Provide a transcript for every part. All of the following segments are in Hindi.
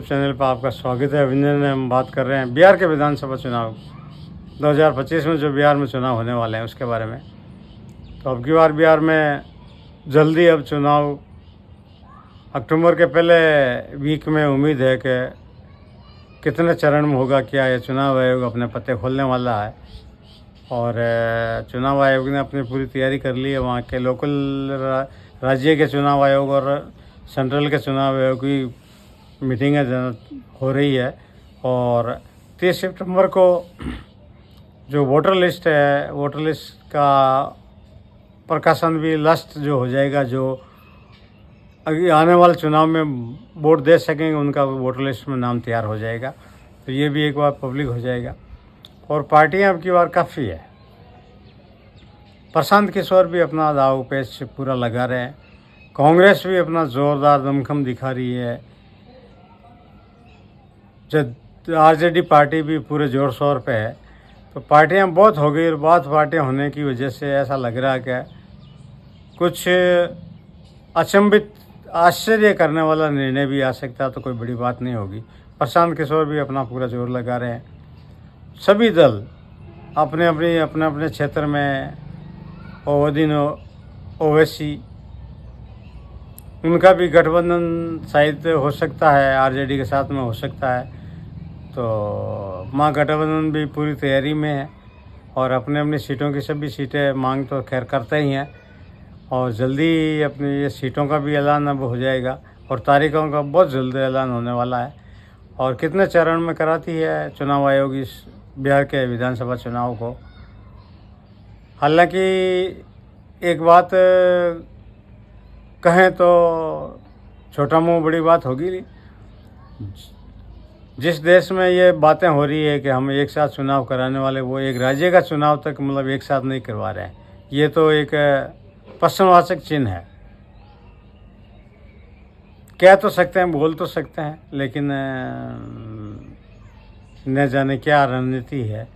चैनल पर आपका स्वागत है। अभिनंदन। हम बात कर रहे हैं बिहार के विधानसभा चुनाव 2025 में जो बिहार में चुनाव होने वाले हैं उसके बारे में। तो अब की बार बिहार में जल्दी अब चुनाव अक्टूबर के पहले वीक में उम्मीद है कि कितने चरण में होगा, क्या ये चुनाव आयोग अपने पत्ते खोलने वाला है। और चुनाव आयोग ने अपनी पूरी तैयारी कर ली है। वहाँ के लोकल राज्य के चुनाव आयोग और सेंट्रल के चुनाव आयोग की मीटिंगें हो रही है। और 30 सितंबर को जो वोटर लिस्ट है, वोटर लिस्ट का प्रकाशन भी लास्ट जो हो जाएगा, जो अभी आने वाले चुनाव में वोट दे सकेंगे उनका वोटर लिस्ट में नाम तैयार हो जाएगा। तो ये भी एक बार पब्लिक हो जाएगा। और पार्टियां अब की बार काफ़ी है। प्रशांत किशोर भी अपना दाव पेच पूरा लगा रहे हैं। कांग्रेस भी अपना ज़ोरदार दमखम दिखा रही है। जब आरजेडी पार्टी भी पूरे ज़ोर शोर पे है। तो पार्टियां बहुत हो गई और बहुत पार्टियां होने की वजह से ऐसा लग रहा है कि कुछ अचंभित आश्चर्य करने वाला निर्णय भी आ सकता है। तो कोई बड़ी बात नहीं होगी। प्रशांत किशोर भी अपना पूरा जोर लगा रहे हैं। सभी दल अपने अपने क्षेत्र में ओवैसी ओवैसी उनका भी गठबंधन शायद हो सकता है, आरजेडी के साथ में हो सकता है। तो महागठबंधन भी पूरी तैयारी में है और अपने सीटों की सभी सीटें मांग तो खैर करते ही हैं। और जल्दी अपनी ये सीटों का भी ऐलान अब हो जाएगा और तारीखों का बहुत जल्द ऐलान होने वाला है। और कितने चरण में कराती है चुनाव आयोग इस बिहार के विधानसभा चुनाव को। हालांकि एक बात कहें तो छोटा मुंह बड़ी बात होगी। जिस देश में ये बातें हो रही है कि हम एक साथ चुनाव कराने वाले, वो एक राज्य का चुनाव तक मतलब एक साथ नहीं करवा रहे हैं। ये तो एक प्रश्नवाचक चिन्ह है। कह तो सकते हैं, बोल तो सकते हैं, लेकिन न जाने क्या रणनीति है।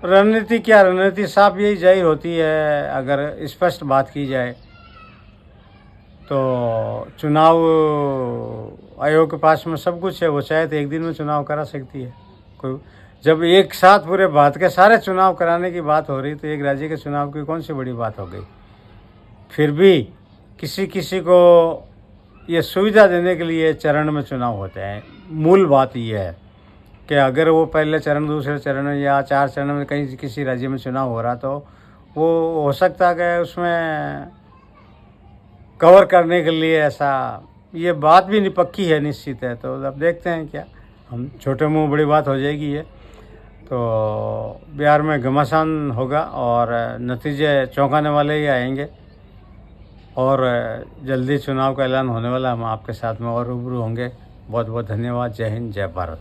रणनीति साफ यही जाहिर होती है। अगर स्पष्ट बात की जाए तो चुनाव आयोग के पास में सब कुछ है। वो चाहे तो एक दिन में चुनाव करा सकती है। कोई जब एक साथ पूरे भारत के सारे चुनाव कराने की बात हो रही तो एक राज्य के चुनाव की कौन सी बड़ी बात हो गई। फिर भी किसी को ये सुविधा देने के लिए चरण में चुनाव होते हैं। मूल बात यह है कि अगर वो पहले चरण, दूसरे चरण या 4 चरण में कहीं किसी राज्य में चुनाव हो रहा तो वो हो सकता है कि उसमें कवर करने के लिए ऐसा, ये बात भी पक्की है, निश्चित है। तो अब देखते हैं क्या, हम छोटे मुंह बड़ी बात हो जाएगी ये। तो बिहार में घमासान होगा और नतीजे चौंकाने वाले ही आएंगे। और जल्दी चुनाव का ऐलान होने वाला, हम आपके साथ में और रूबरू होंगे। बहुत बहुत धन्यवाद। जय हिंद, जय भारत।